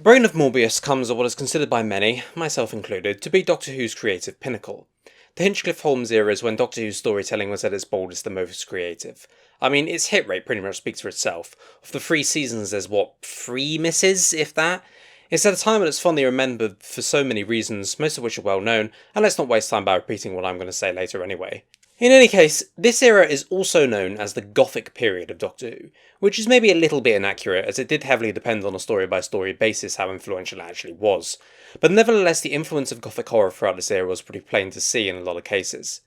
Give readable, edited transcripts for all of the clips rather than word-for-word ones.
Brain of Morbius comes at what is considered by many, myself included, to be Doctor Who's creative pinnacle. The Hinchcliffe Holmes era is when Doctor Who's storytelling was at its boldest and most creative. I mean, its hit rate pretty much speaks for itself. Of the 3 seasons, there's what, 3 misses, if that? It's at a time when it's fondly remembered for so many reasons, most of which are well known, and let's not waste time by repeating what I'm going to say later anyway. In any case, this era is also known as the Gothic period of Doctor Who, which is maybe a little bit inaccurate as it did heavily depend on a story-by-story basis how influential it actually was, but nevertheless the influence of Gothic horror throughout this era was pretty plain to see in a lot of cases.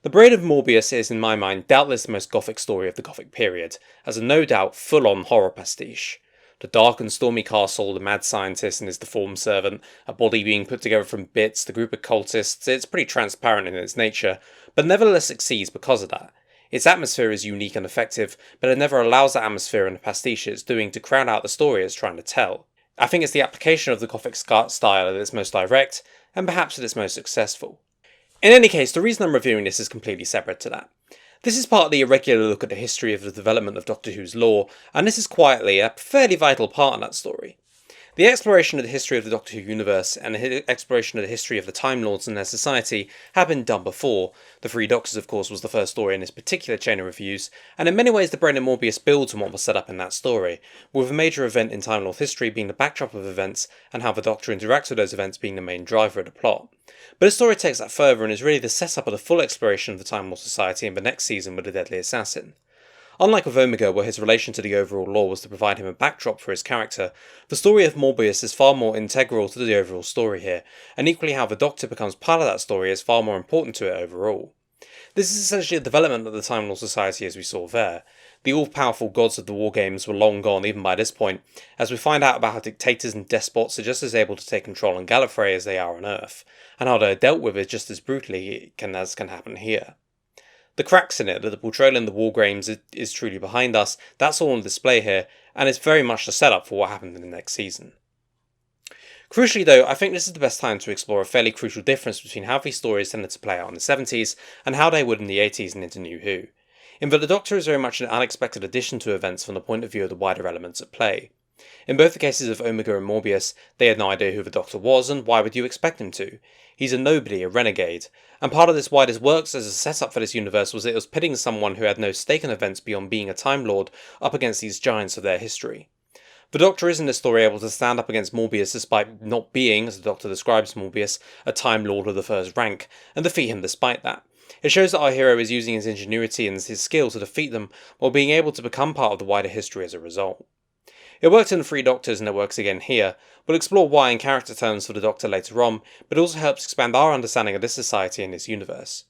The Brain of Morbius is, in my mind, doubtless the most Gothic story of the Gothic period, as a no doubt full-on horror pastiche. The dark and stormy castle, the mad scientist and his deformed servant, a body being put together from bits, the group of cultists, it's pretty transparent in its nature, but nevertheless succeeds because of that. Its atmosphere is unique and effective, but it never allows that atmosphere and the pastiche it's doing to crowd out the story it's trying to tell. I think it's the application of the Gothic style at its most direct, and perhaps at its most successful. In any case, the reason I'm reviewing this is completely separate to that. This is partly a regular look at the history of the development of Doctor Who's lore, and this is quietly a fairly vital part of that story. The exploration of the history of the Doctor Who universe and the exploration of the history of the Time Lords and their society have been done before. The Three Doctors, of course, was the first story in this particular chain of reviews, and in many ways the Brain of Morbius builds on what was set up in that story, with a major event in Time Lord history being the backdrop of events and how the Doctor interacts with those events being the main driver of the plot. But the story takes that further and is really the setup of the full exploration of the Time Lord Society in the next season with the Deadly Assassin. Unlike with Omega, where his relation to the overall lore was to provide him a backdrop for his character, the story of Morbius is far more integral to the overall story here, and equally how the Doctor becomes part of that story is far more important to it overall. This is essentially a development of the Time Lord Society as we saw there. The all-powerful gods of the War Games were long gone even by this point, as we find out about how dictators and despots are just as able to take control on Gallifrey as they are on Earth, and how they are dealt with just as brutally as can happen here. The cracks in it, that the portrayal in the War Games is truly behind us, that's all on display here, and it's very much the setup for what happened in the next season. Crucially though, I think this is the best time to explore a fairly crucial difference between how these stories tended to play out in the 70s, and how they would in the 80s and into New Who, in that the Doctor is very much an unexpected addition to events from the point of view of the wider elements at play. In both the cases of Omega and Morbius, they had no idea who the Doctor was, and why would you expect him to? He's a nobody, a renegade, and part of this why this works as a setup for this universe was that it was pitting someone who had no stake in events beyond being a Time Lord up against these giants of their history. The Doctor is in this story able to stand up against Morbius despite not being, as the Doctor describes Morbius, a Time Lord of the first rank, and defeat him despite that. It shows that our hero is using his ingenuity and his skill to defeat them, while being able to become part of the wider history as a result. It worked in the Three Doctors and it works again here. We'll explore why in character terms for the Doctor later on, but it also helps expand our understanding of this society and this universe.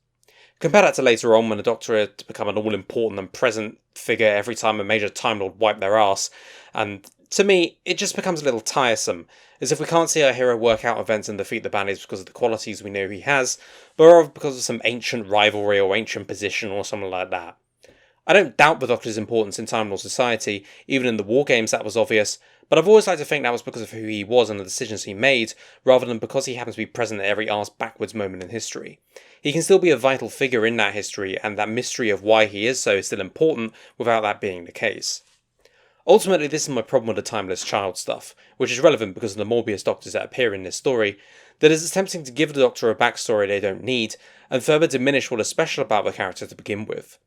Compare that to later on when the Doctor had become an all-important and present figure every time a major Time Lord wiped their ass, and to me, it just becomes a little tiresome, as if we can't see our hero work out events and defeat the baddies because of the qualities we know he has, but rather because of some ancient rivalry or ancient position or something like that. I don't doubt the Doctor's importance in Time Lord society, even in the War Games that was obvious, but I've always liked to think that was because of who he was and the decisions he made, rather than because he happens to be present at every arse-backwards moment in history. He can still be a vital figure in that history, and that mystery of why he is so is still important, without that being the case. Ultimately, this is my problem with the timeless child stuff, which is relevant because of the Morbius Doctors that appear in this story, that is attempting to give the Doctor a backstory they don't need, and further diminish what is special about the character to begin with.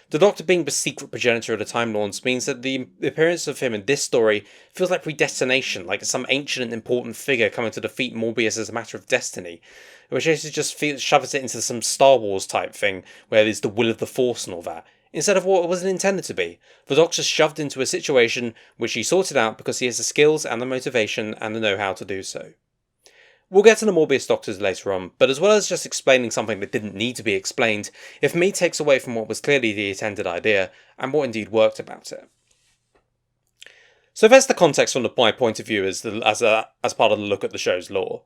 The Doctor being the secret progenitor of the Time Lords means that the appearance of him in this story feels like predestination, like some ancient and important figure coming to defeat Morbius as a matter of destiny, which actually just shoves it into some Star Wars type thing, where there's the will of the Force and all that, instead of what it was intended to be. The Doctor's shoved into a situation which he sorted out because he has the skills and the motivation and the know-how to do so. We'll get to the Morbius Doctors later on, but as well as just explaining something that didn't need to be explained, it for me takes away from what was clearly the intended idea, and what indeed worked about it. So that's the context from my point of view as part of the look at the show's lore.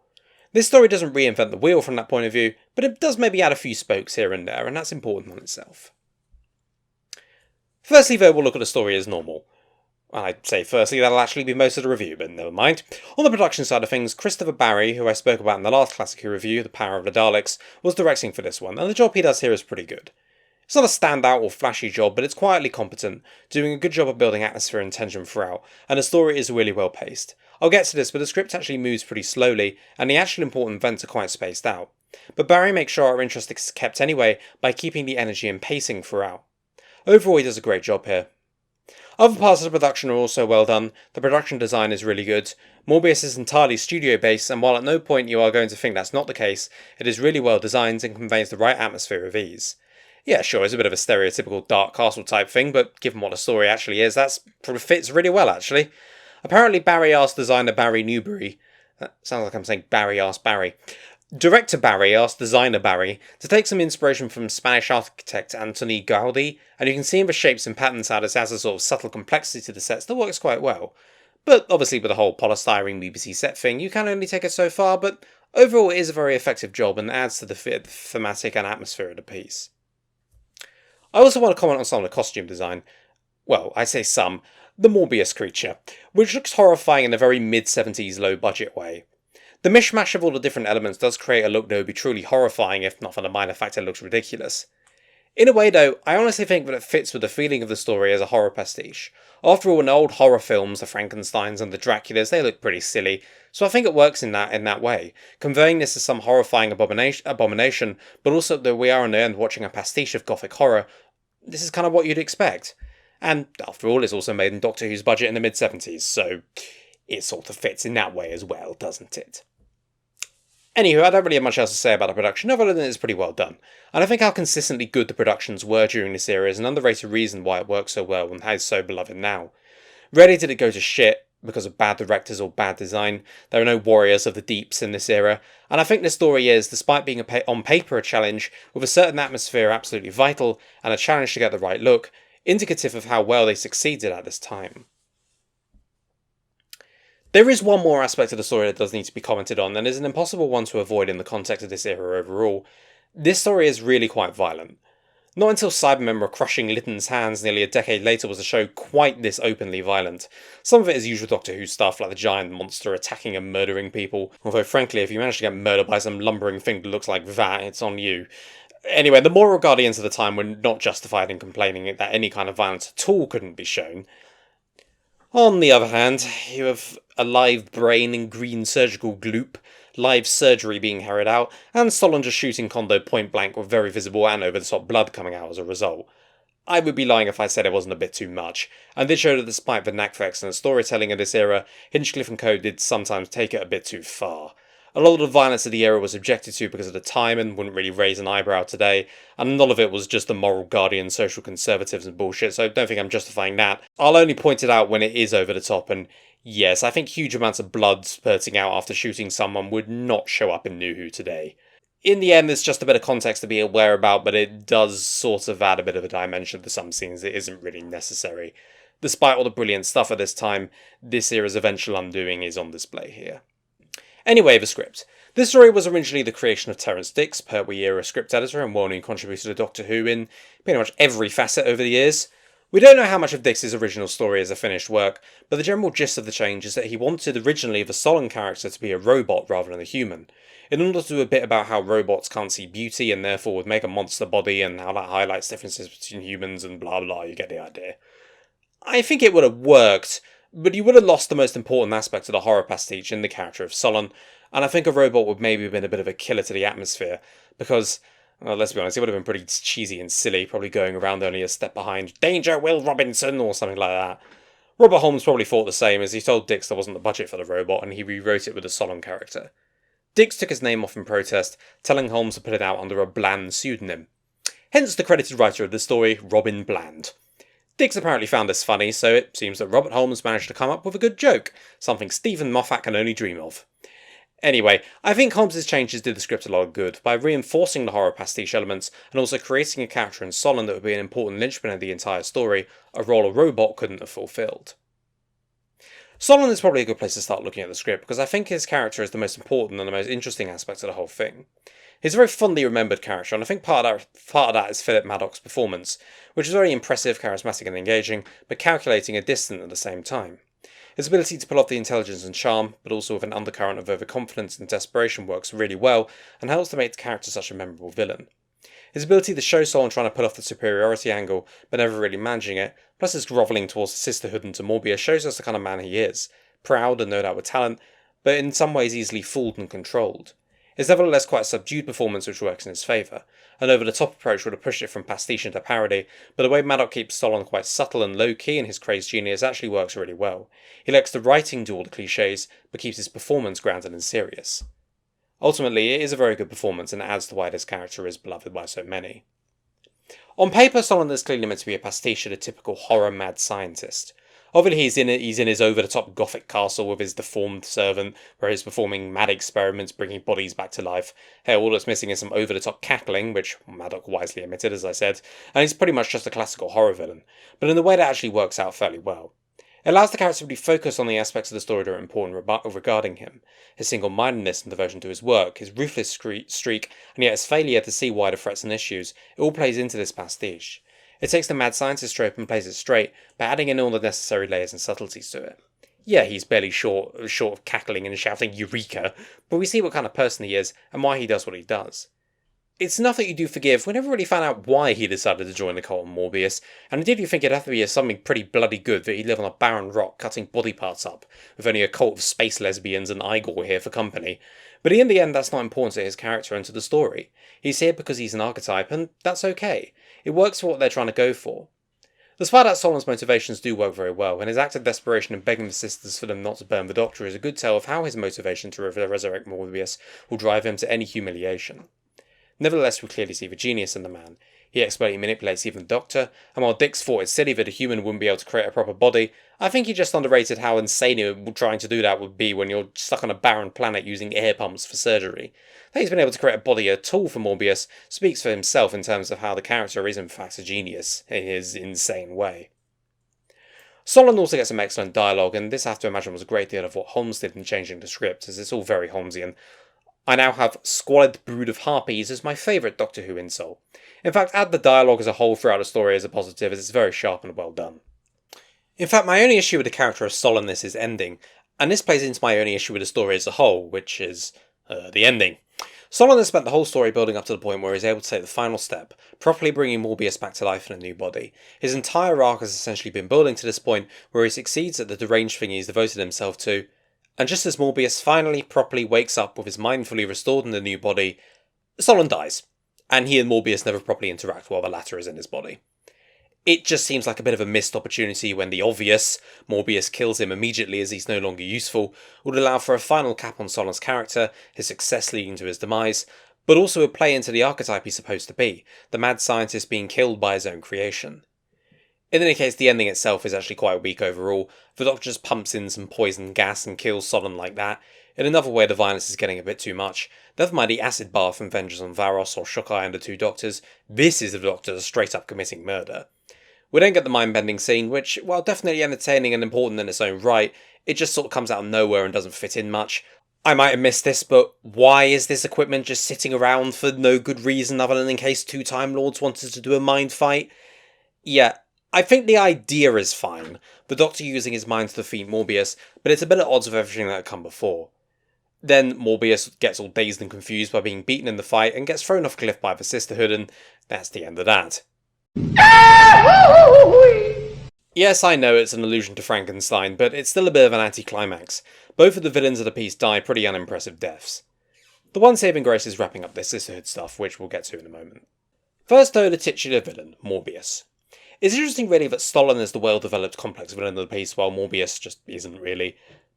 This story doesn't reinvent the wheel from that point of view, but it does maybe add a few spokes here and there, and that's important on itself. Firstly though, we'll look at the story as normal. I'd say firstly that'll actually be most of the review, but never mind. On the production side of things, Christopher Barry, who I spoke about in the last Classic Who review, The Power of the Daleks, was directing for this one, and the job he does here is pretty good. It's not a standout or flashy job, but it's quietly competent, doing a good job of building atmosphere and tension throughout, and the story is really well paced. I'll get to this, but the script actually moves pretty slowly, and the actual important events are quite spaced out. But Barry makes sure our interest is kept anyway by keeping the energy and pacing throughout. Overall, he does a great job here. Other parts of the production are also well done. The production design is really good. Morbius is entirely studio based, and while at no point you are going to think that's not the case, it is really well designed and conveys the right atmosphere of ease. Yeah, sure, it's a bit of a stereotypical Dark Castle type thing, but given what the story actually is, that fits really well actually. Apparently Barry asked designer Barry Newbury, that sounds like I'm saying Barry asked Barry, Director Barry asked designer Barry to take some inspiration from Spanish architect Antoni Gaudi, and you can see in the shapes and patterns how this has a sort of subtle complexity to the sets that works quite well. But obviously with the whole polystyrene BBC set thing, you can only take it so far, but overall it is a very effective job and adds to the thematic and atmosphere of the piece. I also want to comment on some of the costume design. Well, I say some. The Morbius creature, which looks horrifying in a very mid-70s low-budget way. The mishmash of all the different elements does create a look that would be truly horrifying if not for the minor fact it looks ridiculous. In a way though, I honestly think that it fits with the feeling of the story as a horror pastiche. After all, in old horror films, the Frankensteins and the Draculas, they look pretty silly, so I think it works in that way, conveying this as some horrifying abomination, but also that we are in the end watching a pastiche of gothic horror. This is kind of what you'd expect. And after all, it's also made in Doctor Who's budget in the mid-70s, so it sort of fits in that way as well, doesn't it? Anywho, I don't really have much else to say about the production, other than it's pretty well done. And I think how consistently good the productions were during this era is an underrated reason why it works so well and how it's so beloved now. Rarely did it go to shit because of bad directors or bad design. There are no warriors of the deeps in this era, and I think this story is, despite being on paper a challenge, with a certain atmosphere absolutely vital, and a challenge to get the right look, indicative of how well they succeeded at this time. There is one more aspect of the story that does need to be commented on, and is an impossible one to avoid in the context of this era overall. This story is really quite violent. Not until Cybermen were crushing Lytton's hands nearly a decade later was the show quite this openly violent. Some of it is usual Doctor Who stuff, like the giant monster attacking and murdering people, although frankly if you manage to get murdered by some lumbering thing that looks like that, it's on you. Anyway, the moral guardians of the time were not justified in complaining that any kind of violence at all couldn't be shown. On the other hand, you have a live brain in green surgical gloop, live surgery being carried out, and Solinger shooting Kondo point blank with very visible and over-the-top blood coming out as a result. I would be lying if I said it wasn't a bit too much, and did show that despite the knack for excellent storytelling in this era, Hinchcliffe & Co. did sometimes take it a bit too far. A lot of the violence of the era was objected to because of the time and wouldn't really raise an eyebrow today, and a lot of it was just the moral guardian, social conservatives and bullshit, so I don't think I'm justifying that. I'll only point it out when it is over the top, and yes, I think huge amounts of blood spurting out after shooting someone would not show up in New Who today. In the end, there's just a bit of context to be aware about, but it does sort of add a bit of a dimension to some scenes that isn't really necessary. Despite all the brilliant stuff at this time, this era's eventual undoing is on display here. Anyway, the script. This story was originally the creation of Terrance Dicks, Pertwee-era script editor and well-known contributor to Doctor Who in pretty much every facet over the years. We don't know how much of Dicks' original story is a finished work, but the general gist of the change is that he wanted originally the Solon character to be a robot rather than a human, in order to do a bit about how robots can't see beauty and therefore would make a monster body and how that highlights differences between humans and blah blah, you get the idea. I think it would have worked, but you would have lost the most important aspect of the horror pastiche in the character of Solon, and I think a robot would maybe have been a bit of a killer to the atmosphere, because, well, let's be honest, it would have been pretty cheesy and silly, probably going around only a step behind, "Danger, Will Robinson," or something like that. Robert Holmes probably thought the same, as he told Dicks there wasn't the budget for the robot, and he rewrote it with the Solon character. Dicks took his name off in protest, telling Holmes to put it out under a Bland pseudonym. Hence the credited writer of the story, Robin Bland. Dicks apparently found this funny, so it seems that Robert Holmes managed to come up with a good joke, something Steven Moffat can only dream of. Anyway, I think Holmes' changes did the script a lot of good, by reinforcing the horror pastiche elements, and also creating a character in Solon that would be an important linchpin of the entire story, a role a robot couldn't have fulfilled. Solon is probably a good place to start looking at the script, because I think his character is the most important and the most interesting aspect of the whole thing. He's a very fondly remembered character, and I think part of that is Philip Maddock's performance, which is very impressive, charismatic and engaging, but calculating and distant at the same time. His ability to pull off the intelligence and charm, but also with an undercurrent of overconfidence and desperation works really well, and helps to make the character such a memorable villain. His ability to show Solon trying to pull off the superiority angle, but never really managing it, plus his grovelling towards the sisterhood and to Morbius shows us the kind of man he is. Proud and no doubt with talent, but in some ways easily fooled and controlled. It's nevertheless quite a subdued performance which works in his favour. An over-the-top approach would have pushed it from pastiche into parody, but the way Maddox keeps Solon quite subtle and low-key in his crazed genius actually works really well. He lets the writing do all the cliches, but keeps his performance grounded and serious. Ultimately, it is a very good performance and adds to why this character is beloved by so many. On paper, Solon is clearly meant to be a pastiche of a typical horror mad scientist. Obviously, he's in his over-the-top gothic castle with his deformed servant, where he's performing mad experiments bringing bodies back to life. Hell, all that's missing is some over-the-top cackling, which Maddox wisely omitted, as I said, and he's pretty much just a classical horror villain, but in a way that actually works out fairly well. It allows the character to be focused on the aspects of the story that are important regarding him. His single-mindedness and devotion to his work, his ruthless streak, and yet his failure to see wider threats and issues, it all plays into this pastiche. It takes the mad scientist trope and plays it straight, by adding in all the necessary layers and subtleties to it. Yeah, he's barely short of cackling and shouting Eureka, but we see what kind of person he is, and why he does what he does. It's enough that you do forgive. We never really found out why he decided to join the cult of Morbius, and indeed you think it'd have to be something pretty bloody good that he'd live on a barren rock cutting body parts up, with only a cult of space lesbians and Igor here for company. But in the end, that's not important to his character and to the story. He's here because he's an archetype, and that's okay. It works for what they're trying to go for. Despite that, Solon's motivations do work very well, and his act of desperation in begging the sisters for them not to burn the Doctor is a good tell of how his motivation to resurrect Morbius will drive him to any humiliation. Nevertheless, we clearly see the genius in the man. He expertly manipulates even the Doctor, and while Dix thought it's silly that a human wouldn't be able to create a proper body, I think he just underrated how insane trying to do that would be when you're stuck on a barren planet using air pumps for surgery. That he's been able to create a body at all for Morbius speaks for himself in terms of how the character is in fact a genius, in his insane way. Solon also gets some excellent dialogue, and this I have to imagine was a great deal of what Holmes did in changing the script, as it's all very Holmesian. I now have squalid brood of harpies as my favourite Doctor Who insult. In fact, add the dialogue as a whole throughout the story as a positive, as it's very sharp and well done. In fact, my only issue with the character of Solon is his ending, and this plays into my only issue with the story as a whole, which is the ending. Solon has spent the whole story building up to the point where he's able to take the final step, properly bringing Morbius back to life in a new body. His entire arc has essentially been building to this point where he succeeds at the deranged thing he's devoted himself to, and just as Morbius finally properly wakes up with his mind fully restored in the new body, Solon dies, and he and Morbius never properly interact while the latter is in his body. It just seems like a bit of a missed opportunity when the obvious, Morbius kills him immediately as he's no longer useful, would allow for a final cap on Solon's character, his success leading to his demise, but also would play into the archetype he's supposed to be, the mad scientist being killed by his own creation. In any case, the ending itself is actually quite weak overall. The Doctor just pumps in some poison gas and kills Solon like that. In another way, the violence is getting a bit too much. Never mind the acid bath from Vengeance on Varos or Shokai and the Two Doctors, this is the Doctor straight up committing murder. We then get the mind-bending scene, which, while definitely entertaining and important in its own right, it just sort of comes out of nowhere and doesn't fit in much. I might have missed this, but why is this equipment just sitting around for no good reason other than in case two Time Lords wanted to do a mind fight? Yeah, I think the idea is fine, the Doctor using his mind to defeat Morbius, but it's a bit at odds with everything that had come before. Then Morbius gets all dazed and confused by being beaten in the fight and gets thrown off a cliff by the Sisterhood, and that's the end of that. Yes, I know it's an allusion to Frankenstein, but it's still a bit of an anticlimax. Both of the villains of the piece die pretty unimpressive deaths. The one saving grace is wrapping up this Sisterhood stuff, which we'll get to in a moment. First though, the titular villain, Morbius. It's interesting really that Solon is the well-developed complex villain of the piece, while Morbius just isn't really.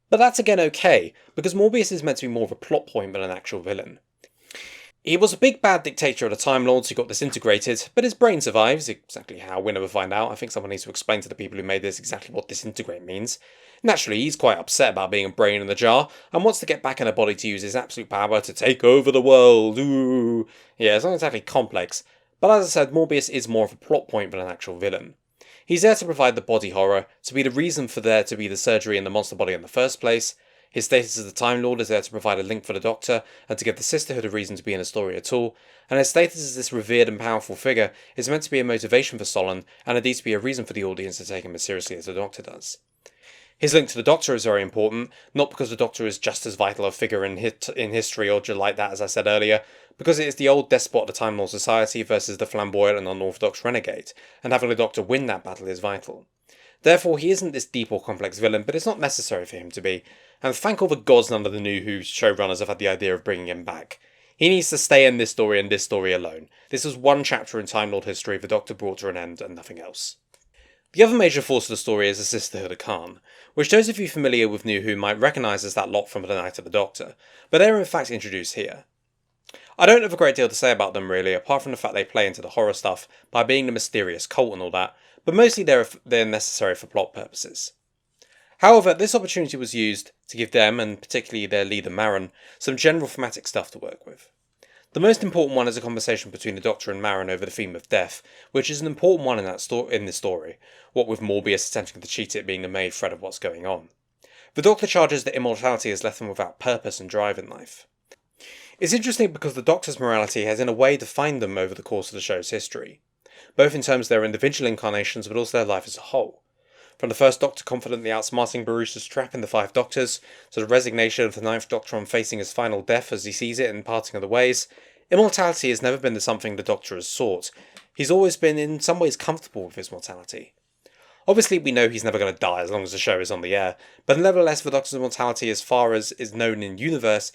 But that's again okay, because Morbius is meant to be more of a plot point than an actual villain. He was a big bad dictator of the Time Lords who got disintegrated, but his brain survives. Exactly how, we never find out. I think someone needs to explain to the people who made this exactly what disintegrate means. Naturally, he's quite upset about being a brain in the jar, and wants to get back in a body to use his absolute power to take over the world. Ooh. Yeah, it's not exactly complex, but as I said, Morbius is more of a plot point than an actual villain. He's there to provide the body horror, to be the reason for there to be the surgery in the monster body in the first place. His status as the Time Lord is there to provide a link for the Doctor, and to give the Sisterhood a reason to be in a story at all, and his status as this revered and powerful figure is meant to be a motivation for Solon, and indeed to be a reason for the audience to take him as seriously as the Doctor does. His link to the Doctor is very important, not because the Doctor is just as vital a figure in history or just like that as I said earlier, because it is the old despot of the Time Lord Society versus the flamboyant and unorthodox renegade, and having the Doctor win that battle is vital. Therefore, he isn't this deep or complex villain, but it's not necessary for him to be, and thank all the gods none of the New Who showrunners have had the idea of bringing him back. He needs to stay in this story and this story alone. This was one chapter in Time Lord history the Doctor brought to an end and nothing else. The other major force of the story is the Sisterhood of Khan, which those of you familiar with New Who might recognise as that lot from The Night of the Doctor, but they are in fact introduced here. I don't have a great deal to say about them really, apart from the fact they play into the horror stuff by being the mysterious cult and all that, but mostly they're necessary for plot purposes. However, this opportunity was used to give them, and particularly their leader Maron, some general thematic stuff to work with. The most important one is a conversation between the Doctor and Maron over the theme of death, which is an important one in this story, what with Morbius attempting to cheat it being the main thread of what's going on. The Doctor charges that immortality has left them without purpose and drive in life. It's interesting because the Doctor's morality has in a way defined them over the course of the show's history, both in terms of their individual incarnations but also their life as a whole. From the first Doctor confidently outsmarting Baruch's trap in The Five Doctors, to the resignation of the Ninth Doctor on facing his final death as he sees it in Parting of the Ways, immortality has never been the something the Doctor has sought. He's always been in some ways comfortable with his mortality. Obviously we know he's never going to die as long as the show is on the air, but nevertheless the Doctor's mortality as far as is known in universe,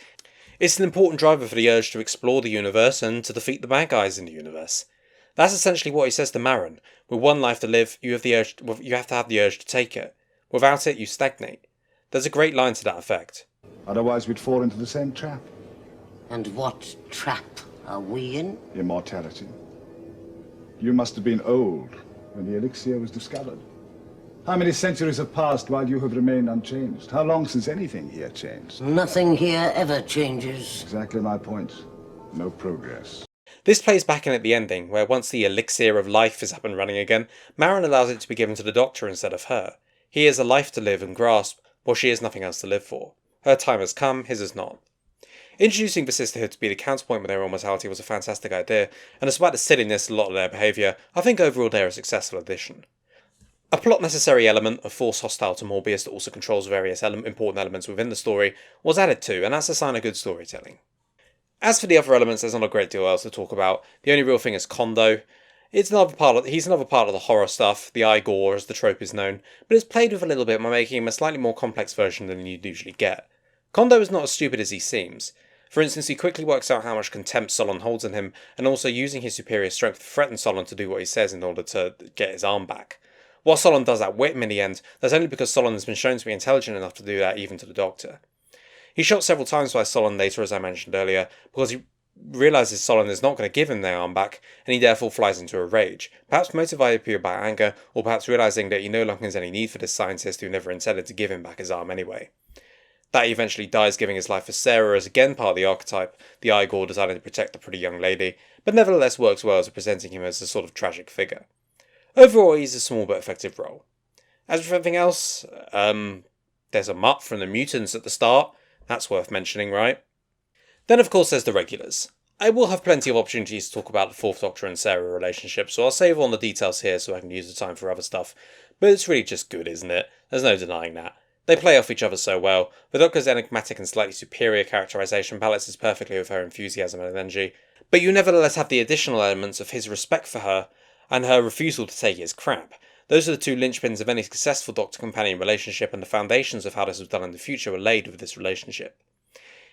it's an important driver for the urge to explore the universe and to defeat the bad guys in the universe. That's essentially what he says to Maron. With one life to live, you have to have the urge to take it. Without it, you stagnate. There's a great line to that effect. Otherwise we'd fall into the same trap. And what trap are we in? Immortality. You must have been old when the elixir was discovered. How many centuries have passed while you have remained unchanged? How long since anything here changed? Nothing here ever changes. Exactly my point. No progress. This plays back in at the ending, where once the elixir of life is up and running again, Maron allows it to be given to the Doctor instead of her. He has a life to live and grasp, while she has nothing else to live for. Her time has come, his has not. Introducing the Sisterhood to be the counterpoint with their immortality was a fantastic idea, and despite the silliness of a lot of their behaviour, I think overall they are a successful addition. A plot-necessary element, a force hostile to Morbius that also controls various important elements within the story, was added to, and that's a sign of good storytelling. As for the other elements, there's not a great deal else to talk about. The only real thing is Kondo. He's another part of the horror stuff, the Igor as the trope is known, but it's played with a little bit by making him a slightly more complex version than you'd usually get. Kondo is not as stupid as he seems. For instance, he quickly works out how much contempt Solon holds in him, and also using his superior strength to threaten Solon to do what he says in order to get his arm back. While Solon does outwit him in the end, that's only because Solon has been shown to be intelligent enough to do that even to the Doctor. He's shot several times by Solon later, as I mentioned earlier, because he realises Solon is not going to give him their arm back, and he therefore flies into a rage, perhaps motivated purely by anger, or perhaps realising that he no longer has any need for this scientist who never intended to give him back his arm anyway. That he eventually dies giving his life for Sarah as again part of the archetype, the Igor deciding to protect the pretty young lady, but nevertheless works well as presenting him as a sort of tragic figure. Overall, he's a small but effective role. As for everything else, there's a mutt from the mutants at the start. That's worth mentioning, right? Then of course there's the regulars. I will have plenty of opportunities to talk about the Fourth Doctor and Sarah relationship, so I'll save on the details here so I can use the time for other stuff. But it's really just good, isn't it? There's no denying that. They play off each other so well. The Doctor's enigmatic and slightly superior characterisation balances perfectly with her enthusiasm and energy, but you nevertheless have the additional elements of his respect for her and her refusal to take his crap. Those are the two linchpins of any successful Doctor-companion relationship, and the foundations of how this was done in the future were laid with this relationship.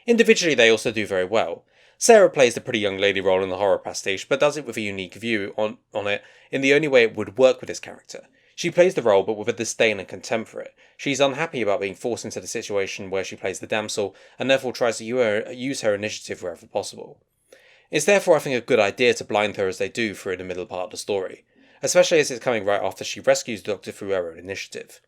Individually they also do very well. Sarah plays the pretty young lady role in the horror pastiche, but does it with a unique view on it in the only way it would work with this character. She plays the role, but with a disdain and contempt for it. She's unhappy about being forced into the situation where she plays the damsel, and therefore tries to use her initiative wherever possible. It's therefore, I think, a good idea to blind her as they do through the middle part of the story, especially as it's coming right after she rescues the Doctor through her own initiative.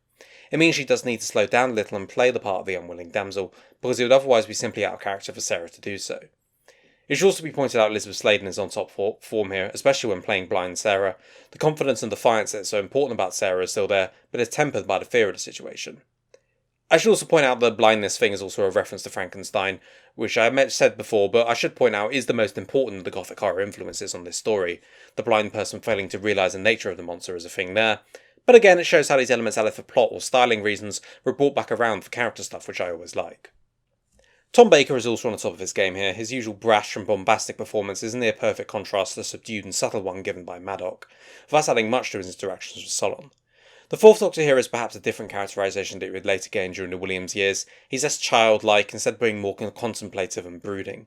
It means she does need to slow down a little and play the part of the unwilling damsel, because it would otherwise be simply out of character for Sarah to do so. It should also be pointed out Elizabeth Sladen is on top form here, especially when playing blind Sarah. The confidence and defiance that's so important about Sarah is still there, but is tempered by the fear of the situation. I should also point out the blindness thing is also a reference to Frankenstein, which I said before, but I should point out is the most important of the Gothic horror influences on this story. The blind person failing to realise the nature of the monster is a thing there, But again, it shows how these elements added for plot or styling reasons were brought back around for character stuff, which I always like. Tom Baker is also on the top of his game here. His usual brash and bombastic performance is a near perfect contrast to the subdued and subtle one given by Maddock, thus adding much to his interactions with Solon. The Fourth Doctor here is perhaps a different characterisation that he would later gain during the Williams years. He's less childlike, instead of being more contemplative and brooding.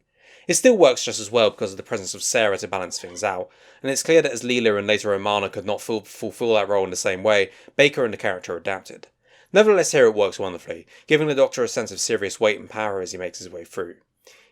It still works just as well because of the presence of Sarah to balance things out, and it's clear that as Leela and later Romana could not fulfill that role in the same way, Baker and the character adapted. Nevertheless, here it works wonderfully, giving the Doctor a sense of serious weight and power as he makes his way through.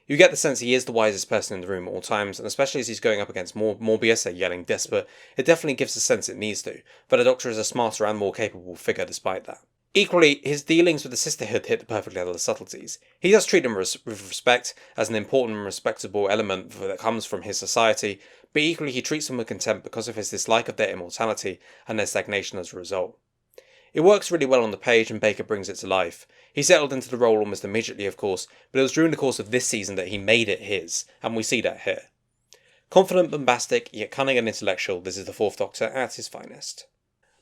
You get the sense he is the wisest person in the room at all times, and especially as he's going up against Morbius, yelling desperate, it definitely gives the sense it needs to, but the Doctor is a smarter and more capable figure despite that. Equally, his dealings with the Sisterhood hit the perfect level of subtleties. He does treat them with respect, as an important and respectable element that comes from his society, but equally he treats them with contempt because of his dislike of their immortality and their stagnation as a result. It works really well on the page and Baker brings it to life. He settled into the role almost immediately, of course, but it was during the course of this season that he made it his, and we see that here. Confident, bombastic, yet cunning and intellectual, this is the Fourth Doctor at his finest.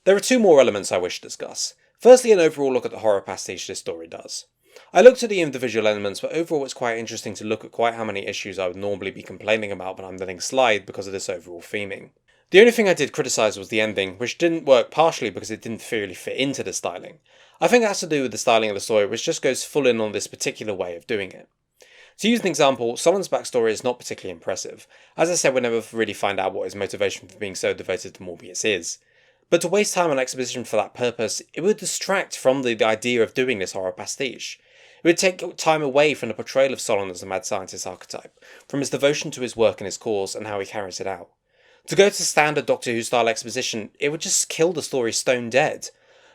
There are two more elements I wish to discuss. Firstly, an overall look at the horror pastiche this story does. I looked at the individual elements, but overall it's quite interesting to look at quite how many issues I would normally be complaining about but I'm letting slide because of this overall theming. The only thing I did criticise was the ending, which didn't work partially because it didn't really fit into the styling. I think it has to do with the styling of the story, which just goes full in on this particular way of doing it. To use an example, Solon's backstory is not particularly impressive. As I said, we never really find out what his motivation for being so devoted to Morbius is. But to waste time on exposition for that purpose, it would distract from the idea of doing this horror pastiche. It would take time away from the portrayal of Solon as a mad scientist archetype, from his devotion to his work and his cause and how he carries it out. To go to standard Doctor Who style exposition, it would just kill the story stone dead.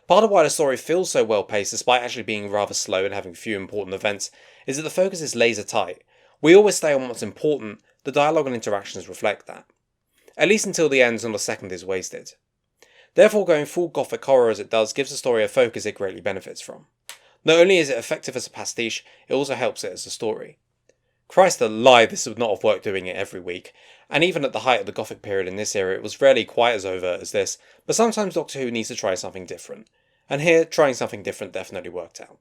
Part of why the story feels so well paced, despite actually being rather slow and having few important events, is that the focus is laser tight. We always stay on what's important, the dialogue and interactions reflect that. At least until the end, and the second is wasted. Therefore, going full gothic horror as it does gives the story a focus it greatly benefits from. Not only is it effective as a pastiche, it also helps it as a story. Christ alive, this would not have worked doing it every week, and even at the height of the Gothic period in this era it was rarely quite as overt as this, but sometimes Doctor Who needs to try something different, and here trying something different definitely worked out.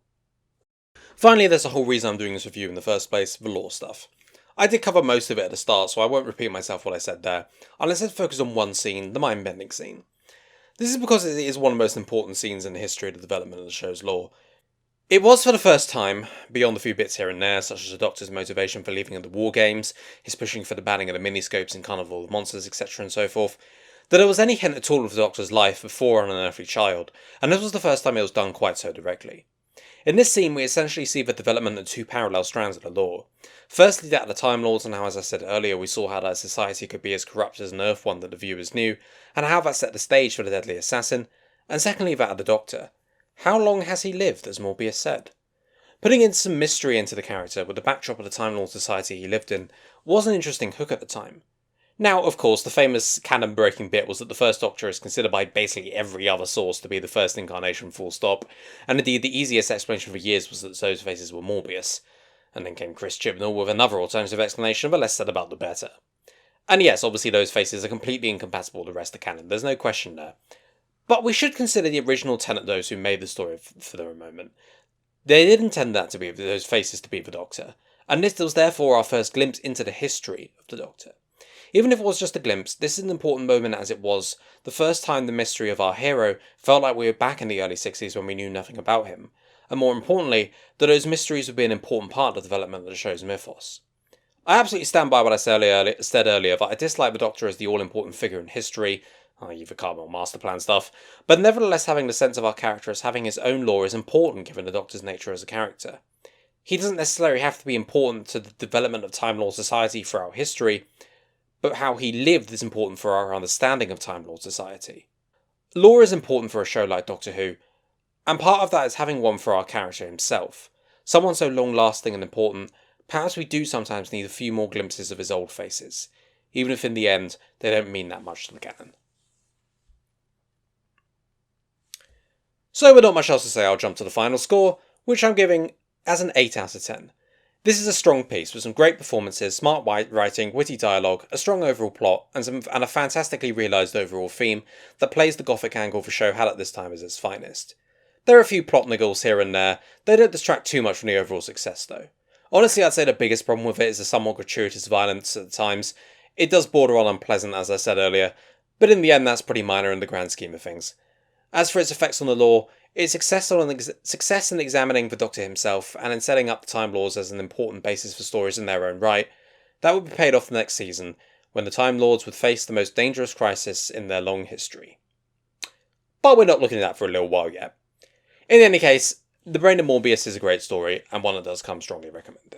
Finally, there's the whole reason I'm doing this review in the first place, the lore stuff. I did cover most of it at the start, so I won't repeat myself what I said there, unless I focus on one scene, the mind-bending scene. This is because it is one of the most important scenes in the history of the development of the show's lore. It was for the first time, beyond a few bits here and there, such as the Doctor's motivation for leaving at the War Games, his pushing for the banning of the miniscopes in Carnival of Monsters, etc. and so forth, that there was any hint at all of the Doctor's life before an unearthly child, and this was the first time it was done quite so directly. In this scene, we essentially see the development of two parallel strands of the lore. Firstly, that of the Time Lords, and how, as I said earlier, we saw how that society could be as corrupt as an Earth one that the viewers knew, and how that set the stage for the deadly assassin, and secondly, that of the Doctor. How long has he lived, as Morbius said? Putting in some mystery into the character with the backdrop of the Time Lord society he lived in was an interesting hook at the time. Now, of course, the famous canon-breaking bit was that the First Doctor is considered by basically every other source to be the first incarnation full stop, and indeed the easiest explanation for years was that those faces were Morbius. And then came Chris Chibnall with another alternative explanation, but less said about the better. And yes, obviously those faces are completely incompatible with the rest of canon, there's no question there. But we should consider the original tenet those who made the story for a moment. They did intend that to be those faces to be the Doctor, and this was therefore our first glimpse into the history of the Doctor. Even if it was just a glimpse, this is an important moment as it was the first time the mystery of our hero felt like we were back in the early 60s when we knew nothing about him, and more importantly, that those mysteries would be an important part of the development of the show's mythos. I absolutely stand by what I said earlier that I dislike the Doctor as the all-important figure in history, i.e. the Carbon Master Plan stuff, but nevertheless having the sense of our character as having his own lore is important given the Doctor's nature as a character. He doesn't necessarily have to be important to the development of Time Lord society for our history, but how he lived is important for our understanding of Time Lord society. Lore is important for a show like Doctor Who, and part of that is having one for our character himself. Someone so long-lasting and important, perhaps we do sometimes need a few more glimpses of his old faces, even if in the end they don't mean that much to the canon. So with not much else to say, I'll jump to the final score, which I'm giving as an 8 out of 10. This is a strong piece with some great performances, smart writing, witty dialogue, a strong overall plot, and a fantastically realised overall theme that plays the gothic angle the show had at this time as its finest. There are a few plot niggles here and there, they don't distract too much from the overall success though. Honestly, I'd say the biggest problem with it is the somewhat gratuitous violence at times. It does border on unpleasant, as I said earlier, but in the end that's pretty minor in the grand scheme of things. As for its effects on the lore, its success in examining the Doctor himself and in setting up the Time Lords as an important basis for stories in their own right, that would be paid off the next season, when the Time Lords would face the most dangerous crisis in their long history. But we're not looking at that for a little while yet. In any case, The Brain of Morbius is a great story, and one that does come strongly recommended.